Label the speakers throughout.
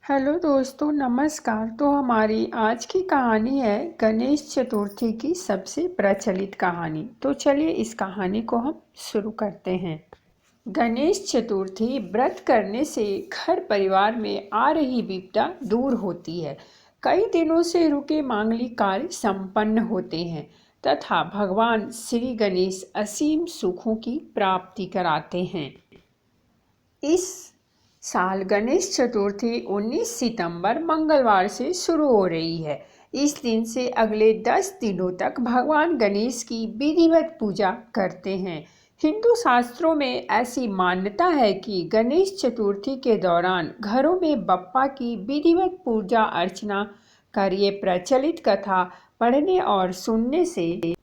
Speaker 1: Hello दोस्तों, नमस्कार। तो हमारी आज की कहानी है गणेश चतुर्थी की सबसे प्रचलित कहानी। तो चलिए इस कहानी को हम शुरू करते हैं। गणेश चतुर्थी व्रत करने से घर परिवार में आ रही विपदा दूर होती है। कई दिनों से रुके मांगलिक कार्य संपन्न होते हैं तथा भगवान श्री गणेश असीम सुखों की प्राप्ति कराते हैं। इस साल गणेश चतुर्थी 19 सितंबर मंगलवार से शुरू हो रही है। इस दिन से अगले 10 दिनों तक भगवान गणेश की विधिवत पूजा करते हैं। हिंदू शास्त्रों में ऐसी मान्यता है कि गणेश चतुर्थी के दौरान घरों में बप्पा की विधिवत पूजा अर्चना कर ये प्रचलित कथा पढ़ने और सुनने से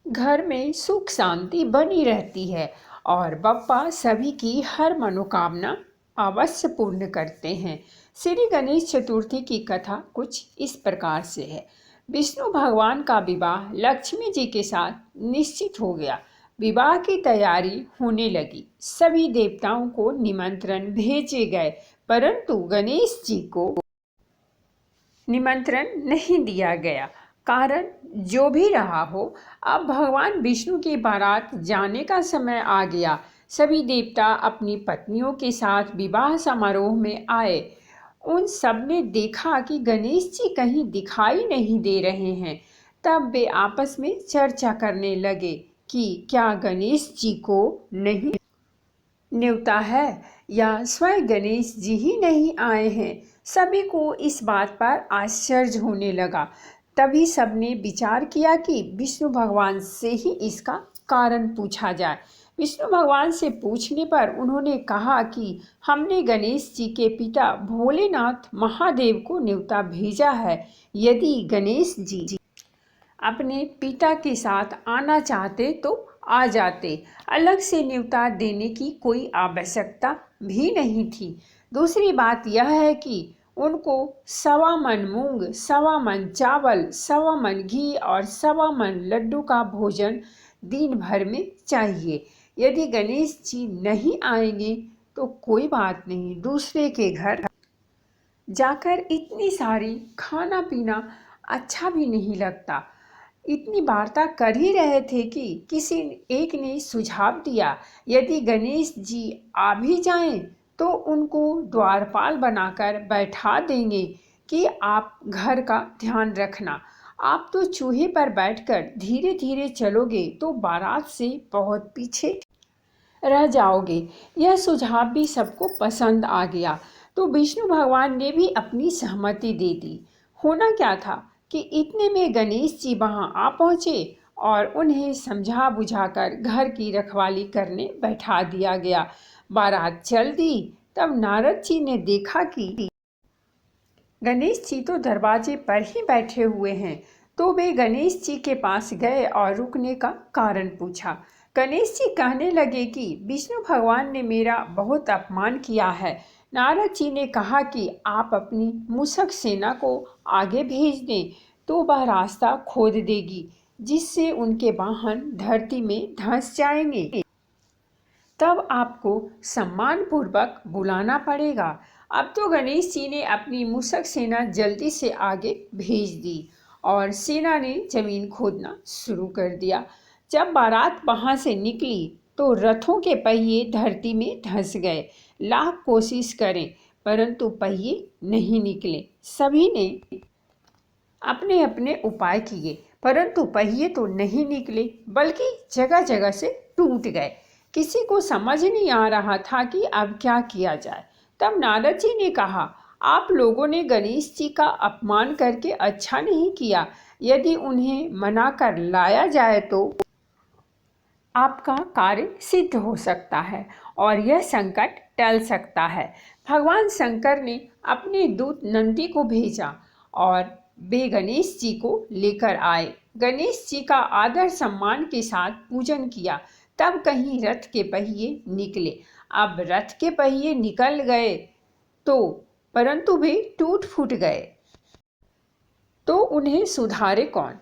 Speaker 1: घर में सुख शांति बनी रहती है और बप्पा सभी की हर मनोकामना अवश्य पूर्ण करते हैं। श्री गणेश चतुर्थी की कथा कुछ इस प्रकार से है। विष्णु भगवान का विवाह लक्ष्मी जी के साथ निश्चित हो गया। विवाह की तैयारी होने लगी। सभी देवताओं को निमंत्रण भेजे गए, परंतु गणेश जी को निमंत्रण नहीं दिया गया। कारण जो भी रहा हो, अब भगवान विष्णु की बारात जाने का समय आ गया। सभी देवता अपनी पत्नियों के साथ विवाह समारोह में आए। उन सब ने देखा कि गणेश जी कहीं दिखाई नहीं दे रहे हैं। तब वे आपस में चर्चा करने लगे कि क्या गणेश जी को नहीं न्योता है या स्वयं गणेश जी ही नहीं आए हैं। सभी को इस बात पर आश्चर्य होने लगा। तभी सबने विचार किया कि विष्णु भगवान से ही इसका कारण पूछा जाए। विष्णु भगवान से पूछने पर उन्होंने कहा कि हमने गणेश जी के पिता भोलेनाथ महादेव को न्योता भेजा है। यदि गणेश जी अपने पिता के साथ आना चाहते तो आ जाते। अलग से न्योता देने की कोई आवश्यकता भी नहीं थी। दूसरी बात यह है कि उनको 1.25 मन मूंग, 1.25 मन चावल, 1.25 मन घी और 1.25 मन लड्डू का भोजन दिन भर में चाहिए। यदि गणेश जी नहीं आएंगे तो कोई बात नहीं, दूसरे के घर जाकर इतनी सारी खाना पीना अच्छा भी नहीं लगता। इतनी वार्ता कर ही रहे थे कि किसी एक ने सुझाव दिया, यदि गणेश जी आ भी जाएं तो उनको द्वारपाल बनाकर बैठा देंगे कि आप घर का ध्यान रखना। आप तो चूहे पर बैठकर धीरे धीरे चलोगे तो बारात से बहुत पीछे रह जाओगे। यह सुझाव भी सबको पसंद आ गया तो विष्णु भगवान ने भी अपनी सहमति दे दी। होना क्या था कि इतने में गणेश जी वहां आ पहुंचे और उन्हें समझा बुझाकर घर की रखवाली करने बैठा दिया गया। बारात चल दी। तब नारद जी ने देखा कि गणेश जी तो दरवाजे पर ही बैठे हुए हैं। तो वे गणेश जी के पास गए और रुकने का कारण पूछा। गणेश जी कहने लगे कि विष्णु भगवान ने मेरा बहुत अपमान किया है। नारद जी ने कहा कि आप अपनी मूषक सेना को आगे भेज दें तो वह रास्ता खोद देगी, जिससे उनके वाहन धरती में धंस जाएंगे। तब आपको सम्मानपूर्वक बुलाना पड़ेगा। अब तो गणेश जी ने अपनी मूषक सेना जल्दी से आगे भेज दी और सेना ने जमीन खोदना शुरू कर दिया। जब बारात वहां से निकली तो रथों के पहिए धरती में धंस गए। लाख कोशिश करें परंतु पहिए नहीं निकले। सभी ने अपने अपने उपाय किए परंतु पहिए तो नहीं निकले, बल्कि जगह जगह से टूट गए। किसी को समझ नहीं आ रहा था कि अब क्या किया जाए। तब नारद जी ने कहा, आप लोगों ने गणेश जी का अपमान करके अच्छा नहीं किया। यदि उन्हें मना कर लाया जाए तो आपका कार्य सिद्ध हो सकता है और यह संकट टल सकता है। भगवान शंकर ने अपने दूत नंदी को भेजा और वे गणेश जी को लेकर आए। गणेश जी का आदर सम्मान के साथ पूजन किया। तब कहीं रथ के पहिए निकले। अब रथ के पहिए निकल गए तो परंतु वे टूट फूट गए तो उन्हें सुधारे कौन।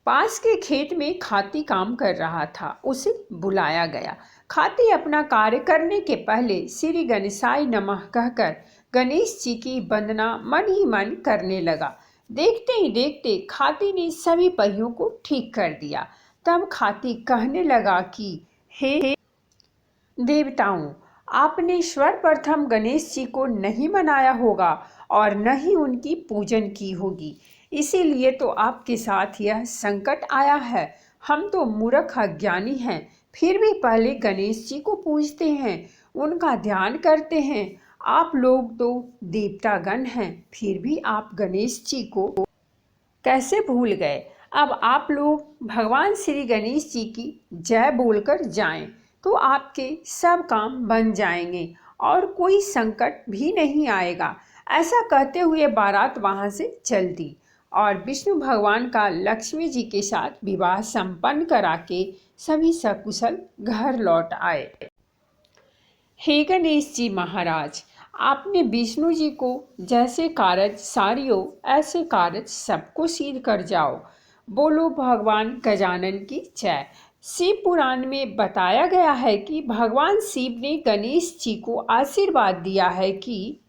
Speaker 1: पास के खेत में खाती काम कर रहा था, उसे बुलाया गया। खाती अपना कार्य करने के पहले श्री गणेशाय नमः कहकर गणेश जी की वंदना मन ही मन करने लगा। देखते ही देखते खाती ने सभी पहियों को ठीक कर दिया। तब खाती कहने लगा कि हे देवताओं, आपने सर्वप्रथम गणेश जी को नहीं मनाया होगा और न ही उनकी पूजन की होगी, इसीलिए तो आपके साथ यह संकट आया है। हम तो मूर्ख अज्ञानी हैं, फिर भी पहले गणेश जी को पूजते हैं, उनका ध्यान करते हैं। आप लोग तो देवतागण हैं, फिर भी आप गणेश जी को कैसे भूल गए? अब आप लोग भगवान श्री गणेश जी की जय बोलकर जाएं, तो आपके सब काम बन जाएंगे और कोई संकट भी नहीं आएगा। ऐसा कहते हुए बारात वहां से चल दी और विष्णु भगवान का लक्ष्मी जी के साथ विवाह संपन्न करा के सभी सकुशल घर लौट आए। हे गणेश जी महाराज, आपने विष्णु जी को जैसे कारज सारियो ऐसे कारज सबको सिद्ध कर जाओ। बोलो भगवान गजानन की जय। शिव पुराण में बताया गया है कि भगवान शिव ने गणेश जी को आशीर्वाद दिया है कि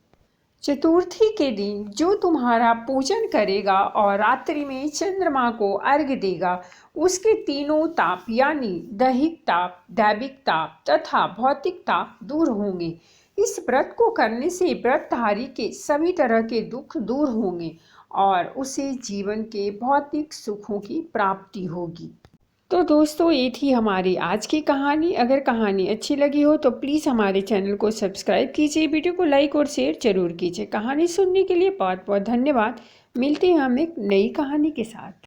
Speaker 1: चतुर्थी के दिन जो तुम्हारा पूजन करेगा और रात्रि में चंद्रमा को अर्घ्य देगा, उसके तीनों ताप यानी दैहिक ताप, दैविक ताप तथा भौतिक ताप दूर होंगे। इस व्रत को करने से व्रतधारी के सभी तरह के दुख दूर होंगे और उसे जीवन के भौतिक सुखों की प्राप्ति होगी। तो दोस्तों, ये थी हमारी आज की कहानी। अगर कहानी अच्छी लगी हो तो प्लीज़ हमारे चैनल को सब्सक्राइब कीजिए, वीडियो को लाइक और शेयर जरूर कीजिए। कहानी सुनने के लिए बहुत बहुत धन्यवाद। मिलते हैं हम एक नई कहानी के साथ।